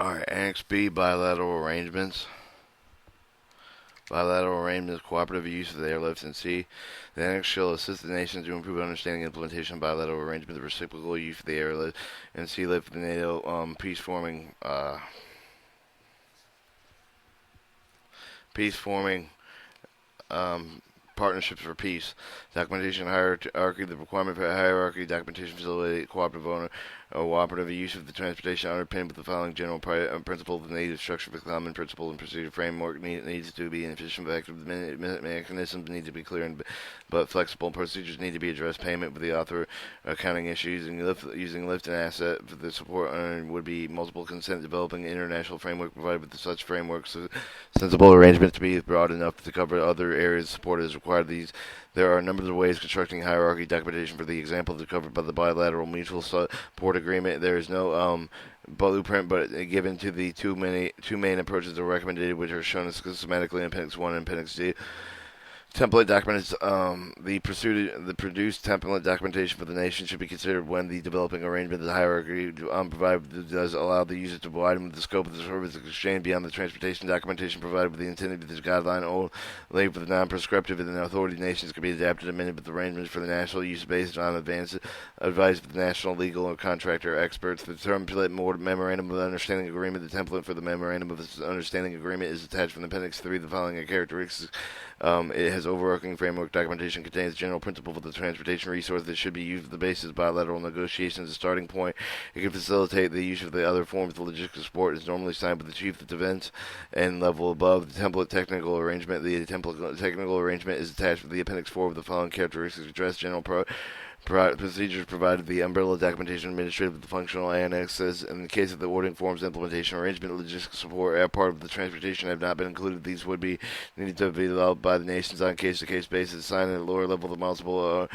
Alright, Annex B, bilateral arrangements. Bilateral arrangements, cooperative use of the airlift and sea. The annex shall assist the nations to improve understanding and implementation of bilateral arrangements, the reciprocal use of the airlift and sea lift of the NATO peace-forming um, partnerships for peace. Documentation hierarchy, the requirement for hierarchy, documentation facility, cooperative use of the transportation underpinned with the following general principle: the native structure of the common principle and procedure framework needs to be an efficient, effective. Mechanisms need to be clear but flexible. Procedures need to be addressed. Payment with the author, accounting issues, using lift and asset for the support would be multiple consent. Developing an international framework provided with such frameworks. Sensible arrangements to be broad enough to cover other areas of support as required. There are a number of ways constructing hierarchy documentation. For the example that's covered by the bilateral mutual support agreement, there is no blueprint, but given to the two main approaches are recommended, which are shown schematically in Appendix 1 and Appendix 2. Template documents. The produced template documentation for the nation should be considered when the developing arrangement. The hierarchy provided does allow the user to widen the scope of the service exchange beyond the transportation documentation provided with the intended this guideline only for the non-prescriptive and the authority nations can be adapted and amended with arrangements for the national use based on advanced advice of the national legal or contractor experts. The template memorandum of understanding agreement. The template for the memorandum of understanding agreement is attached from Appendix 3. The following characteristics. It has overarching framework documentation, contains general principle for the transportation resource that should be used as the basis of bilateral negotiations as a starting point. It can facilitate the use of the other forms of logistical support. Is normally signed by the chief of defense and level above. The template technical arrangement. The template technical arrangement is attached with the Appendix 4 with the following characteristics: address general procedures provided the umbrella documentation administrative the functional annexes. In the case of the ordering forms implementation arrangement, logistics support as part of the transportation have not been included. These would be needed to be developed by the nations on case-to-case basis. Signed at a lower level the multiple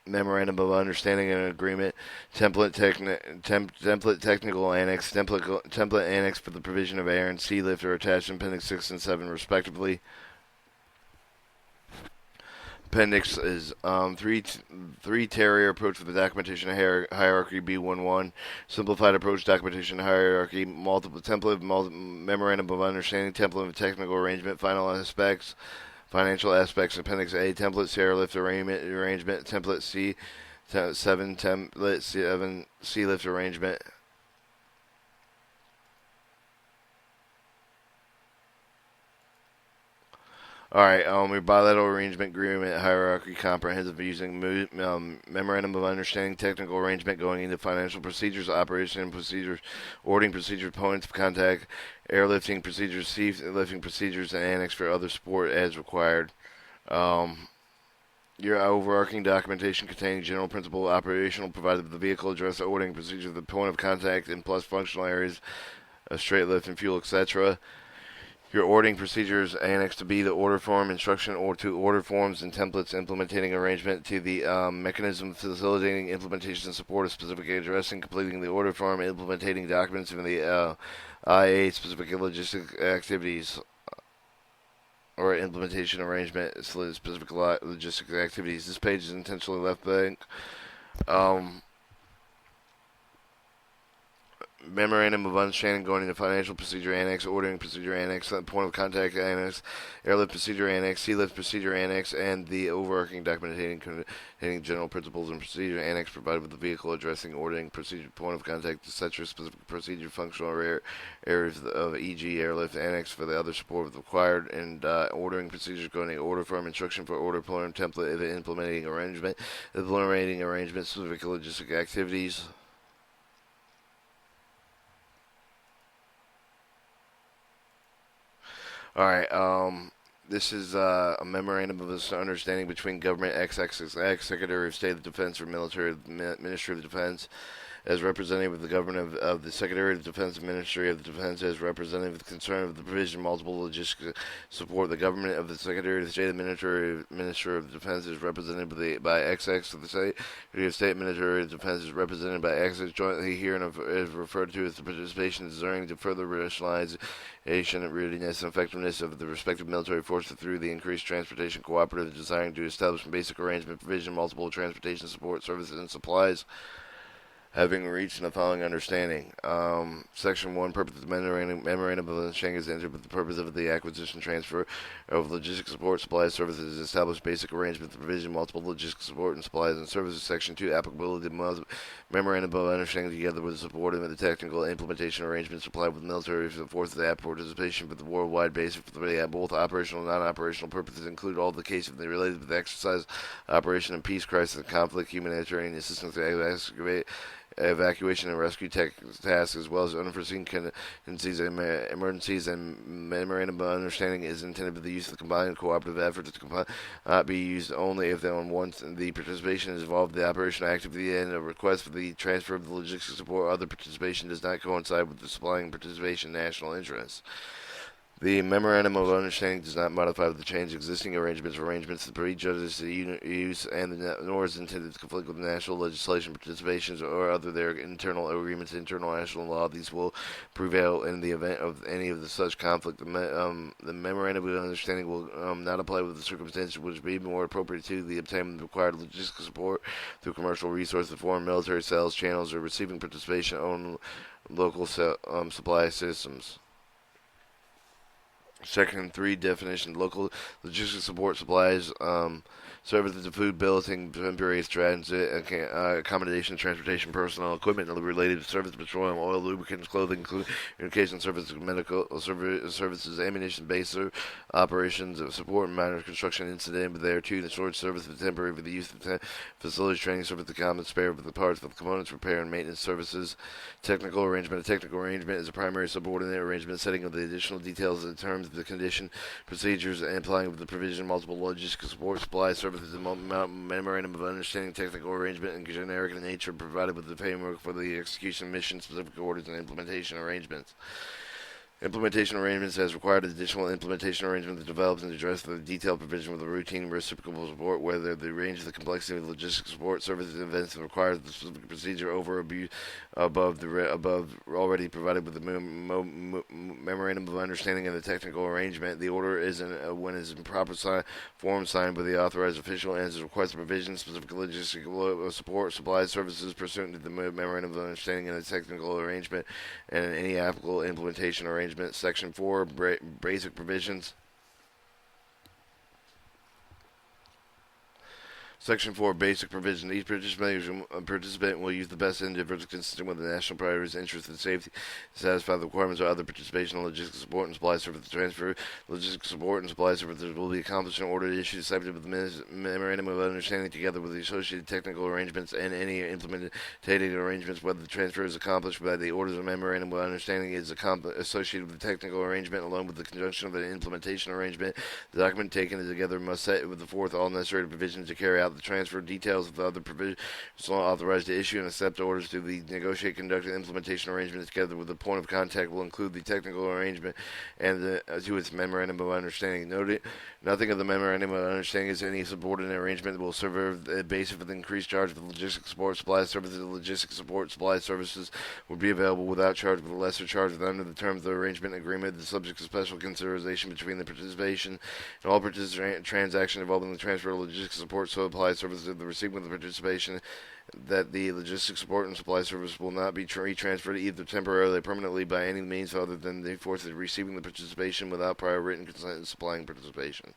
memorandum of understanding and agreement, template technical annex, template annex for the provision of air and sea lift are attached in Appendix 6 and 7 respectively. Appendix is three Terrier approach for the documentation hierarchy B11, simplified approach documentation hierarchy, multiple template, memorandum of understanding, template of technical arrangement, financial aspects. Appendix A, template airlift arrangement, template C, 7 template 7 sea lift arrangement. All right, your bilateral arrangement agreement hierarchy comprehensive using memorandum of understanding, technical arrangement going into financial procedures, operation procedures, ordering procedures, points of contact, airlifting procedures, sea lifting procedures, and annex for other support as required. Your overarching documentation containing general principle operational provided with the vehicle address, ordering procedures, the point of contact, and plus functional areas, straight lift and fuel, etc. Your ordering procedures annex to B, the order form, instruction or to order forms and templates implementing arrangement to the mechanism facilitating implementation and support of specific addressing, completing the order form, implementing documents in the IA specific logistic activities or implementation arrangement specific logistic activities. This page is intentionally left blank. Memorandum of understanding going into financial procedure annex, ordering procedure annex, point of contact annex, airlift procedure annex, sea lift procedure annex, and the overarching documentation containing general principles and procedure annex provided with the vehicle addressing, ordering procedure, point of contact, etc. Specific procedure, functional areas of e.g. airlift annex for the other support required, and ordering procedures going to order form, instruction for order form, template of implementing arrangement, specific logistic activities. All right. This is a memorandum of understanding between Government XXX, Secretary of State of Defense or Military Ministry of Defense, as representative of the government of the Secretary of Defense and Ministry of Defense as representative of the concern of the provision of multiple logistic support. The government of the Secretary of State and Minister of Defense is represented by XX. The Secretary of State and Ministry of Defense is represented by XX. Jointly here and is referred to as the participation desiring to further rationalize readiness and effectiveness of the respective military forces through the increased transportation cooperative desiring to establish basic arrangement provision multiple transportation support services and supplies. having reached the following understanding. Section 1, purpose of the memorandum of understanding is entered with the purpose of the acquisition, transfer of logistics support, supplies, services, establish basic arrangements, provision, multiple logistics support and supplies and services. Section 2, applicability of the memorandum of understanding together with the support of the technical implementation arrangements supplied with military forces the participation for the worldwide basis for both operational and non-operational purposes include all the cases related to the exercise, operation, and peace, crisis, and conflict, humanitarian assistance, evacuation and rescue tasks, as well as unforeseen contingencies and emergencies. And memorandum of understanding is intended for the use of the combined cooperative efforts to be used only if once the participation is involved in the operation activity and a request for the transfer of the logistics support or other participation does not coincide with the supplying participation national interests. The Memorandum of Understanding does not modify or change existing arrangements that prejudge the use and nor is intended to conflict with national legislation, participations, or other their internal agreements, internal national law. These will prevail in the event of any of such conflict. The Memorandum of Understanding will not apply with the circumstances which would be more appropriate to the obtainment of required logistical support through commercial resources, foreign military sales channels, or receiving participation on local supply systems. Section 3, definition: local logistics support supplies, services of food, billeting, temporary transit, accommodation, transportation, personnel, equipment, and related services, petroleum, oil, lubricants, clothing, communication services, medical services, ammunition, base operations, support, and minor construction incident, but there too, the storage service of temporary for the use of facilities, training service, the common spare for the parts, for the components, repair, and maintenance services. Technical arrangement: a technical arrangement is a primary subordinate arrangement setting of the additional details in terms of the condition, procedures, and applying of the provision, multiple logistical support, supply services, and memorandum of understanding, technical arrangement, and generic in nature, provided with the framework for the execution of mission, specific orders, and implementation arrangements. Implementation arrangements as required additional implementation arrangements developed and address the detailed provision with the routine reciprocal support, whether the range of the complexity of logistics support services and events and requires the specific procedure over above already provided with the memorandum of understanding and the technical arrangement. The order is when it is in proper form signed by the authorized official and is requested provisions, specific logistical support, supplies, services pursuant to the memorandum of understanding and the technical arrangement, and any applicable implementation arrangement. Section 4, basic provisions. Section 4, basic provision. Each participant will use the best endeavors consistent with the national priorities, interests, and safety to satisfy the requirements of other participation in logistics support and supply services transfer. Logistics support and supply services will be accomplished in order to issue subject with the memorandum of understanding together with the associated technical arrangements and any implemented arrangements, whether the transfer is accomplished by the orders of memorandum of understanding is associated with the technical arrangement along with the conjunction of an implementation arrangement. The document taken together must set with the forth all necessary provisions to carry out the transfer. Details of the other provisions authorized to issue and accept orders to the negotiate, conduct, and implementation arrangements together with the point of contact will include the technical arrangement and to its memorandum of understanding. Noted, nothing of the memorandum of understanding is any subordinate arrangement that will serve the basis for the increased charge for logistics support, supply services. Logistics support, supply services would be available without charge with a lesser charge under the terms of the arrangement agreement. The subject to special consideration between the participation and all transactions involving the transfer of logistics support, so supply services of the recipient of the participation, that the logistics support and supply service will not be transferred either temporarily or permanently by any means other than the force of receiving the participation without prior written consent and supplying participation.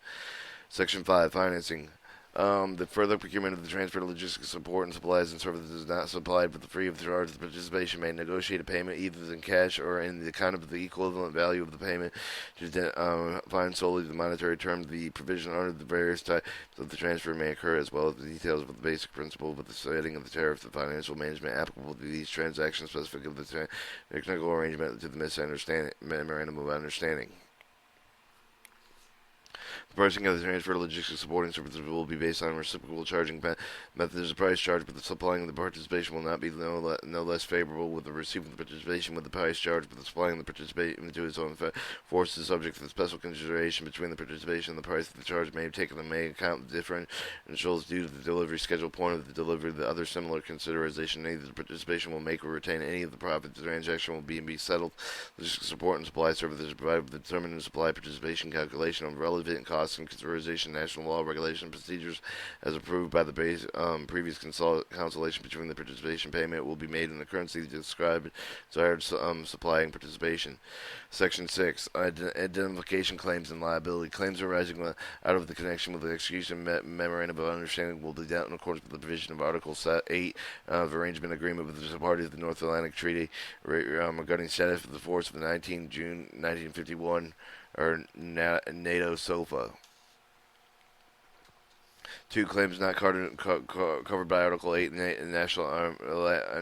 Section 5, financing. The further procurement of the transfer of logistics support and supplies and services is not supplied but the free of charge. The participation may negotiate a payment either in cash or in the kind of the equivalent value of the payment to find solely the monetary term. The provision under the various types of the transfer may occur as well as the details of the basic principle with the setting of the tariff, the financial management applicable to these transactions, specific of the technical arrangement to the memorandum of understanding. The pricing of the transfer of logistics supporting services will be based on reciprocal charging methods of price charge, but the supplying of the participation will not be no less favorable with the receiving the participation with the price charge, but the supplying the participation to its own force is subject to the special consideration between the participation and the price of the charge may have taken and may account the differentials due to the delivery schedule point of the delivery. The other similar consideration, neither the participation will make or retain any of the profit. The transaction will be settled. Logistics support and supply services provided with the determined supply participation calculation of relevant cost costs and consideration national law, regulation, procedures as approved by the previous consultation between the participation payment will be made in the currency described desired supply and participation. Section 6. Identification claims and liability. Claims arising out of the connection with the execution memorandum of understanding will be dealt in accordance with the provision of Article 8 of Arrangement Agreement with the parties of the North Atlantic Treaty regarding status of the force of the 19 June 1951 or NATO SOFA. 2. Claims not covered by Article 8 in the National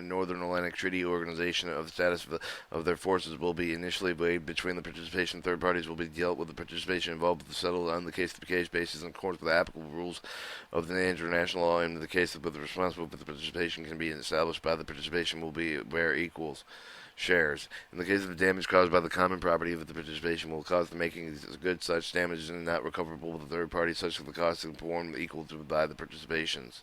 Northern Atlantic Treaty Organization of the status of their forces will be initially waived between the participation third parties will be dealt with the participation involved with the settled on the case-to-case basis in accordance with the applicable rules of the international law, and in the case with the responsible for the participation can be established by the participation will be where equals. Shares. In the case of the damage caused by the common property of the participation will cause the making of goods such damages and not recoverable with the third party such that the cost of the form equal to by the participations.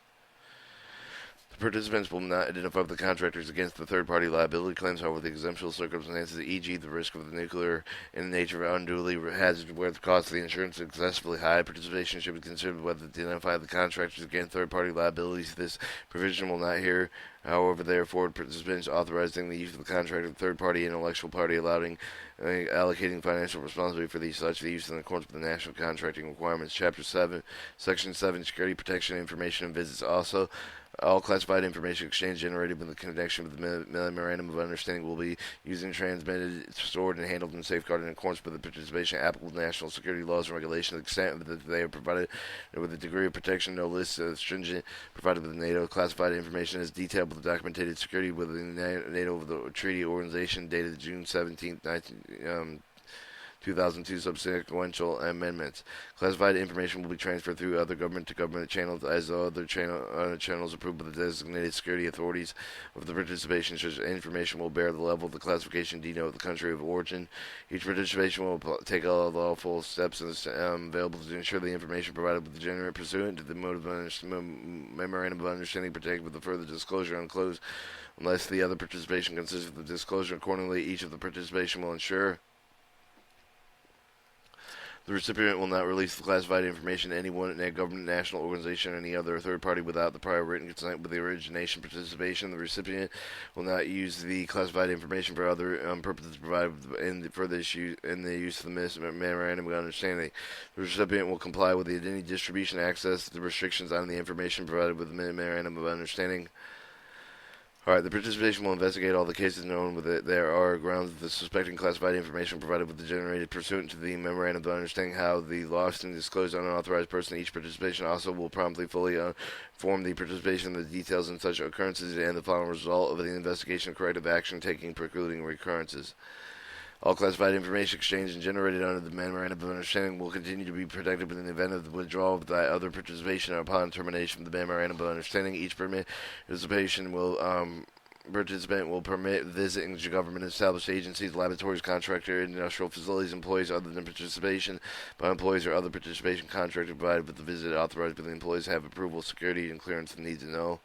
The participants will not identify the contractors against the third-party liability claims, however, the exemptional circumstances, e.g. the risk of the nuclear in the nature of unduly hazardous where the cost of the insurance is excessively high. Participation should be considered whether to identify the contractors against third-party liabilities. This provision will not here, however, therefore, participants authorizing the use of the contract of the third-party intellectual party allowing allocating financial responsibility for such the use in accordance with the national contracting requirements. Chapter 7, Section 7, Security Protection Information and Visits. Also, all classified information exchange generated with the connection with the memorandum of understanding will be used and transmitted, stored, and handled and safeguarded in accordance with the participation applicable national security laws and regulations to the extent that they are provided with a degree of protection no less stringent provided with the NATO. Classified information is detailed with the documented security within the NATO the Treaty Organization dated June 17, 2002 subsequential amendments. Classified information will be transferred through other government-to-government channels as other channels approved by the designated security authorities of the participation. Such information will bear the level of the classification denote the country of origin. Each participation will take all lawful steps available to ensure the information provided with the generate pursuant to the memorandum of understanding protected with the further disclosure unclosed unless the other participation consists of the disclosure. Accordingly, each of the participation will ensure the recipient will not release the classified information to anyone, government, national organization, or any other third party without the prior written consent with the origination participation. The recipient will not use the classified information for other purposes provided in the use of the memorandum of understanding. The recipient will comply with any distribution access the restrictions on the information provided with the memorandum of understanding. Alright, the participation will investigate all the cases known with it. There are grounds of the suspecting classified information provided with the generated pursuant to the memorandum of understanding how the lost and disclosed unauthorized person. Each participation also will promptly fully inform the participation of the details in such occurrences and the final result of the investigation corrective action taking precluding recurrences. All classified information exchanged and generated under the memorandum of understanding will continue to be protected in the event of the withdrawal of that other participation upon termination of the memorandum of understanding. Each participant will permit visiting government established agencies, laboratories, contractor, industrial facilities, employees other than participation by employees or other participation contractor provided with the visit authorized by the employees have approval, security, and clearance and need to know.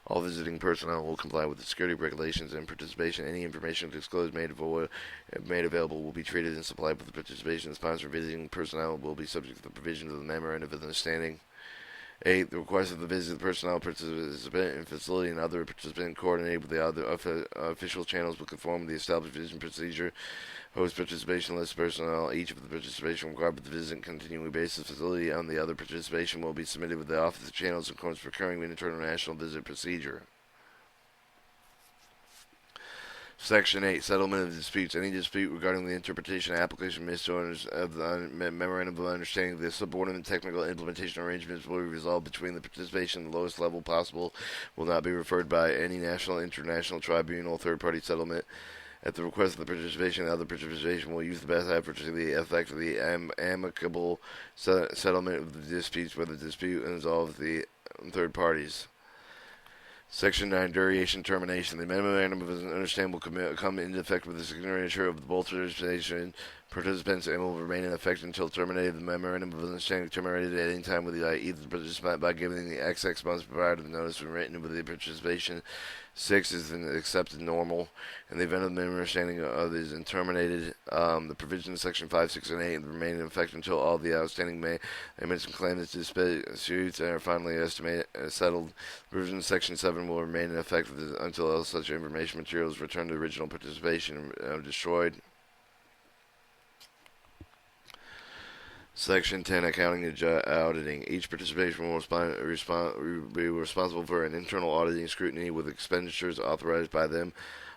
All visiting personnel will comply with the security regulations and participation. Any information disclosed made available will be treated and supplied with the participation. Sponsor visiting personnel will be subject to the provision of the memorandum of understanding. 8. The request of the visit personnel, participant, and facility and other participant coordinated with the other official channels will conform with the established vision procedure. Host participation list personnel. Each of the participation required with the visit continuing basis facility on the other participation will be submitted with the office of channels in accordance with recurring international visit procedure. Section 8. Settlement of disputes. Any dispute regarding the interpretation, application, misorders of the memorandum of understanding, the subordinate technical implementation arrangements will be resolved between the participation at the lowest level possible, will not be referred by any national, international, tribunal, third-party settlement. At the request of the participation, the other participation will use the best efforts to the effect of the amicable settlement of the disputes where the dispute involves the third parties. Section 9. Duration termination. The memorandum of understanding will come into effect with the signature of both participation participants and will remain in effect until terminated. The memorandum of understanding terminated at any time with either participant by giving the XX months prior to the notice when written with the participation. 6 is an accepted normal. In the event of the understanding of is terminated, the provisions of Section 5, 6, and 8 remain in effect until all the outstanding payments and claims disputes are finally settled. The provisions of Section 7 will remain in effect until all such information materials returned to original participation and destroyed. Section 10, Accounting and Auditing. Each participation will be responsible for an internal auditing scrutiny with expenditures authorized by them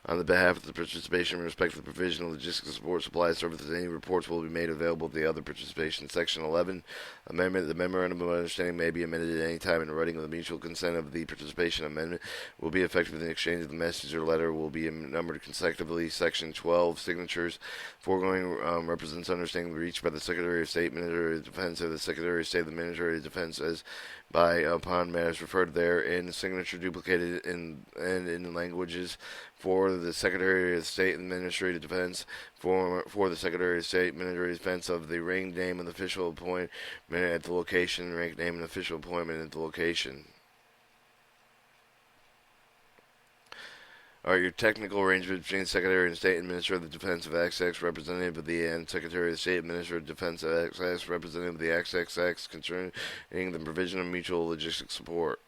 on the behalf of the participation in respect to the provision of logistics support, supply services. Any reports will be made available to the other participation. Section 11, Amendment. The Memorandum of Understanding may be amended at any time in writing with the mutual consent of the participation. Amendment will be effective in the exchange of the message or letter will be numbered consecutively. Section 12, Signatures. Foregoing represents understanding reached by the Secretary of State, Ministry of Defense, or the Secretary of State, the Ministry of Defense, as by upon matters referred therein. Signature duplicated in languages for the Secretary of State and Ministry of Defense, for the Secretary of State, Ministry of Defense, of the rank, name, and official appointment at the location, rank, name, and official appointment at the location. Your technical arrangement between the Secretary of State and Minister of the Defense of XX, representative of the and Secretary of State and Minister of Defense of XX, representative of the XXX, concerning the provision of mutual logistics support.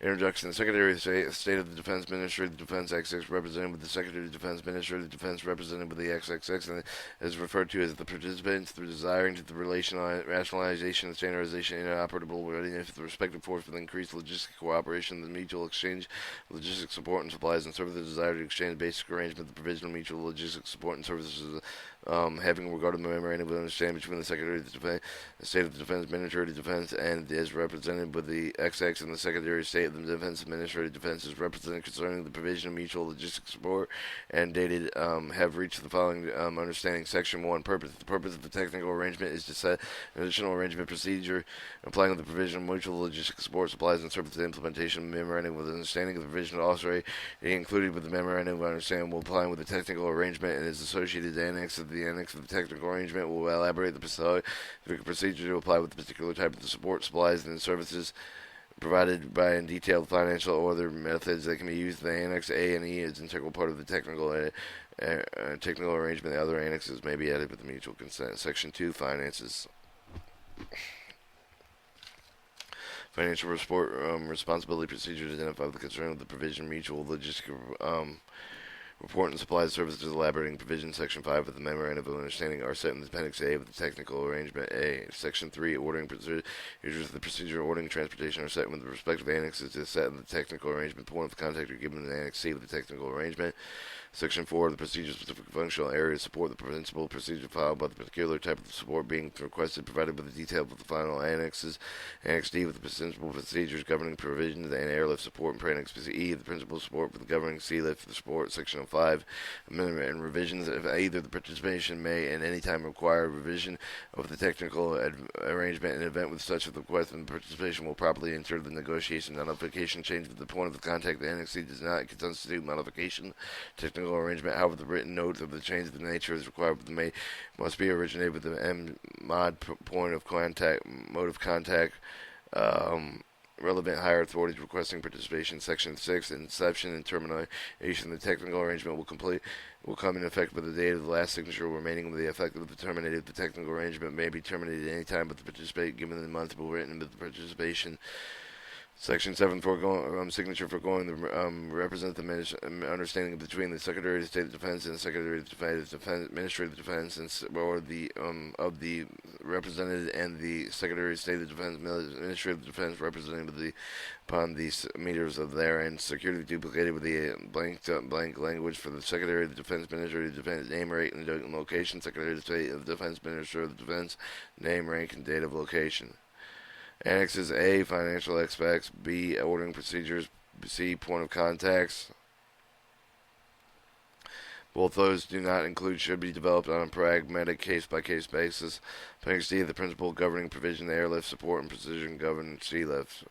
Introduction. The Secretary of State of the Defense, Ministry of the Defense, XX, represented with the Secretary of Defense, Ministry of the Defense, represented with the XXX, and is referred to as the participants through desiring to the rationalization and standardization and interoperable readiness of the respective force with increased logistic cooperation, the mutual exchange of logistic support and supplies, and serve the desire to exchange basic arrangement, the provision of mutual logistic support and services, having regard to the memorandum of understanding between the Secretary of the Defense, the State of the Defense, Ministry of the Defense, and is represented with the XX and the Secretary of State of the Defense Administrative Defense is represented concerning the provision of mutual logistics support and dated have reached the following understanding. Section 1, Purpose. The purpose of the technical arrangement is to set an additional arrangement procedure applying the provision of mutual logistics support, supplies, and services implementation of the memorandum with understanding of the provision also included with the memorandum of understanding will apply with the technical arrangement and is associated annex of the annex of the technical arrangement will elaborate the procedure to apply with the particular type of the support, supplies, and services provided by in detailed financial or other methods that can be used. The Annex A and E is an integral part of the technical arrangement. The other annexes may be added with the mutual consent. Section 2, Finances. Financial responsibility procedures identify the concern of the provision mutual logistic report and supply services elaborating provisions. Section 5 of the Memorandum of Understanding are set in the Appendix A of the Technical Arrangement A. Section 3, Ordering procedures. The procedure ordering transportation are set with the respective annexes is set in the Technical Arrangement. Point of contact are given in Annex C of the Technical Arrangement. Section 4, the procedure-specific functional area support, the principal procedure filed by the particular type of support being requested, provided with the detail of the final annexes. Annex D with the principal procedures governing provisions and airlift support, and Annex E, the principal support for the governing sea lift support. Section 5, amendment and revisions. If either the participation may at any time require revision of the technical arrangement in event with such a request, and the participation will properly enter the negotiation. Modification change with the point of contact. The Annex C does not constitute modification. Technical arrangement, however, the written note of the change of the nature is required, but the must be originated with the mod point of contact, mode of contact, relevant higher authorities requesting participation. Section 6, inception and termination. The technical arrangement will come in effect with the date of the last signature remaining with the effect of the terminated. The technical arrangement may be terminated at any time, but the participate given the month will written with the participation. Section 7, signature foregoing the represent the understanding between the Secretary of State of Defense and the Secretary of Defense, Ministry of Defense, or the of the represented and the Secretary of State of Defense, Ministry of Defense, represented upon the meters of therein. Security duplicated with the blank language for the Secretary of Defense, Ministry of Defense, name, rate, and location. Secretary of State of Defense, Ministry of Defense, name, rank, and date of location. Annexes A, financial aspects. B, ordering procedures. C, point of contacts. Both those do not include should be developed on a pragmatic case-by-case basis. Appendix D, the principal governing provision, the airlift support and precision govern sea lifts.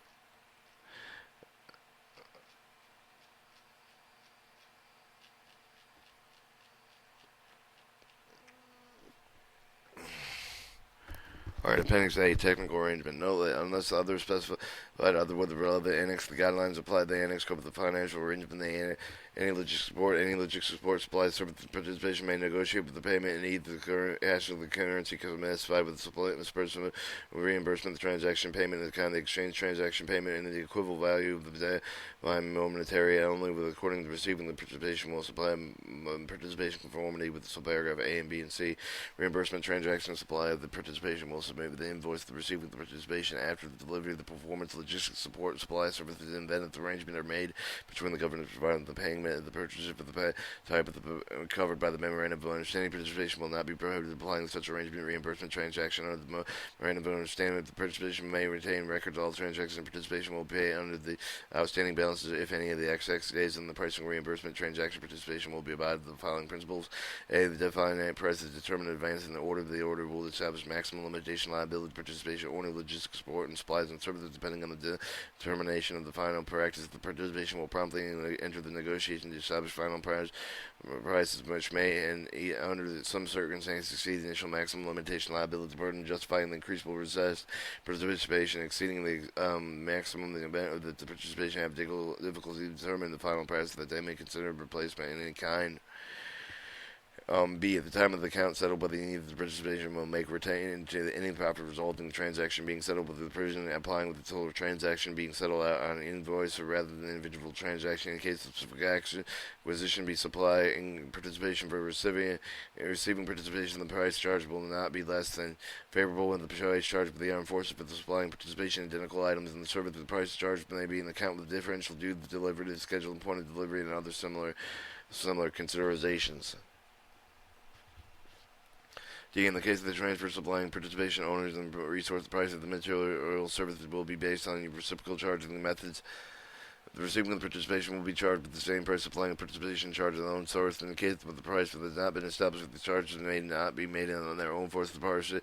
Alright, Appendix A, technical arrangement. Note that unless other specified other with the relevant annex, the guidelines apply the annex cover the financial arrangement. Any logistics support supplies service participation may negotiate with the payment in either the current hash of the currency specified with the supply disbursement reimbursement, the transaction payment, the kind of the exchange transaction payment, and the equivalent value of the monetary only with according to receiving the participation will supply participation conformity with the subparagraph A and B and C. Reimbursement transaction supply of the participation will submit with the invoice the receiving the participation after the delivery of the performance logistics support supply services, and then if the arrangement are made between the government providing the payment and the purchaser for the type of the covered by the memorandum of understanding. Participation will not be prohibited applying such arrangement reimbursement transaction under the memorandum of understanding. If the participation may retain records of all transactions and participation will pay under the outstanding balances if any of the XX days in the pricing reimbursement transaction participation will be abided to the following principles. A. The defined price is determined in advance in the order. The order will establish maximum limitation liability participation only logistics support and supplies and services depending on the determination of the final practice. The participation will promptly enter the negotiation to establish final prices which may and under some circumstances exceed the initial maximum limitation liability burden, justifying the increasable resist participation exceeding the maximum the event that the participation have difficulty determining the final price that they may consider replacement in any kind. B. At the time of the account settled by the need of the participation will make retain into any profit resulting in the transaction being settled with the provision applying with the total transaction being settled out on an invoice or rather than individual transaction. In case of specific acquisition be supplying participation for a recipient, receiving participation, the price charged will not be less than favorable when the price charged by the armed forces for the supplying participation identical items in the service. The price charged may be in the account with the differential due to the delivery, schedule, and point of delivery, and other similar considerations. D. In the case of the transfer supplying participation owners and resource, the price of the material or services will be based on the reciprocal charging methods. The receiving of the participation will be charged with the same price supplying participation charge on their own source. In the case of the price that has not been established, the charges may not be made on their own force. The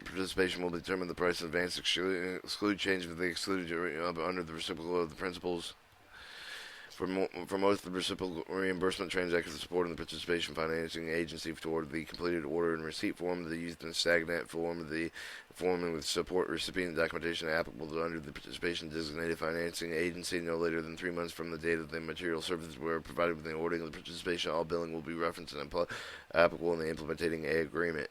participation will determine the price in advance, exclude change if they excluded under the reciprocal of the principles. For most of the reciprocal reimbursement transactions, the support of the participation financing agency toward the completed order and receipt form, the used in stagnant form of the form with support recipient documentation applicable under the participation designated financing agency no later than 3 months from the date of the material services were provided with the ordering of the participation. All billing will be referenced and applicable in the implementing A agreement.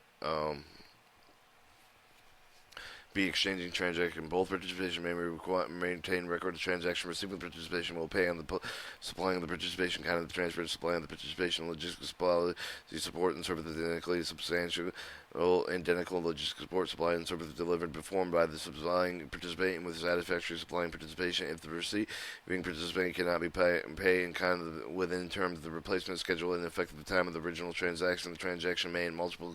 B. Exchanging transaction. Both participation may maintain record of transaction. Receiving participation will pay on the supplying the participation kind of the transfer, supplying the participation logistics supply, the support and service identically substantial. Identical logistics support supply and service delivered performed by the supplying participating with satisfactory supplying participation. If the receiving participant cannot be paid in kind of within terms of the replacement schedule in effect at the time of the original transaction, the transaction may in multiple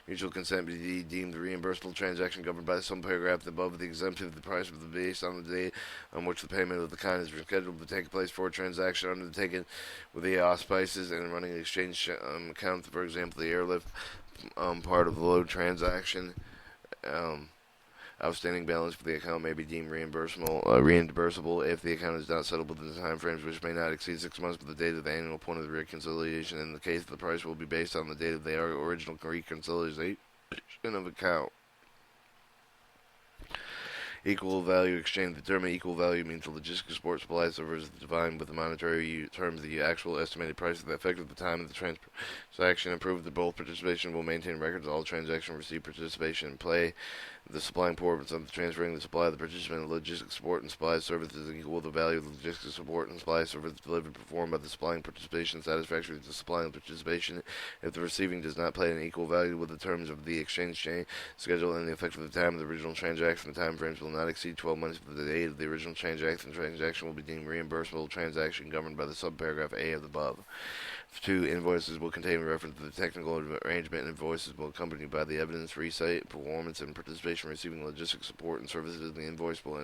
mutual consent be deemed a reimbursable transaction governed by some paragraph above the exemption of the price of the based on the date on which the payment of the kind is scheduled to take place for a transaction undertaken with the auspices and running an exchange account, for example, the airlift part of the load transaction. Outstanding balance for the account may be deemed reimbursable if the account is not settled within the time frames, which may not exceed 6 months from the date of the annual point of the reconciliation. In the case, the price will be based on the date of the original reconciliation of account. Equal value exchange. The term equal value means the logistics support supply service is defined with the monetary terms the actual estimated price of the effect at the time of the transaction. Approved that both participation will maintain records of all transaction received participation in play. The supplying portions of the transferring the supply of the participant logistics support and supply services equal the value of the logistics support and supply services delivered performed by the supplying participation satisfactory to the supplying participation. If the receiving does not play an equal value with the terms of the exchange schedule and the effect of the time of the original transaction, the time frames will not exceed 12 months from the date of the original transaction. The transaction will be deemed reimbursable transaction governed by the subparagraph A of the above. 2. Invoices will contain reference to the technical arrangement, and invoices will accompany by the evidence, recite, performance, and participation receiving logistics support and services. The invoice will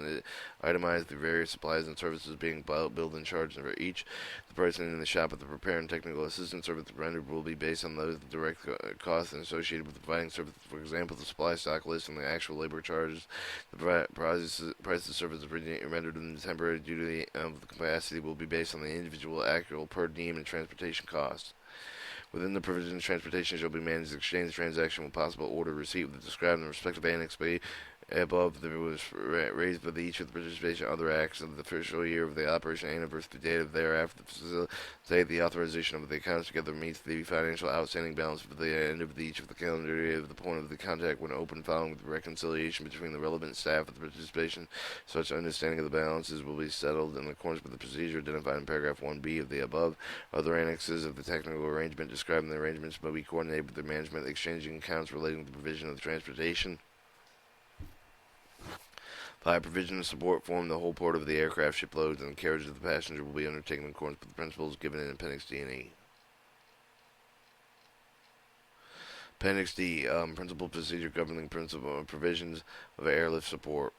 itemize the various supplies and services being billed and charged for each. The person in the shop of the repair and technical assistance service rendered will be based on those direct costs associated with providing services. For example, the supply stock list and the actual labor charges. The price of service rendered in the temporary duty of the capacity will be based on the individual actual per diem and transportation costs. Within the provisions, transportation shall be managed. Exchange transaction with possible order receipt with described in the respective Annex B above that was raised by each of the participation other acts of the official year of the operation anniversary date of thereafter. Say the authorization of the accounts together meets the financial outstanding balance for the end of each of the calendar year of the point of the contact when open, following the reconciliation between the relevant staff of the participation. Such understanding of the balances will be settled in accordance with the procedure identified in paragraph 1B of the above. Other annexes of the technical arrangement describing the arrangements may be coordinated with the management of exchanging accounts relating to the provision of the transportation. By provision of support form, the whole port of the aircraft, ship loads, and the carriage of the passenger will be undertaken in accordance with the principles given in Appendix D and E. Appendix D, principal procedure governing principal provisions of airlift support.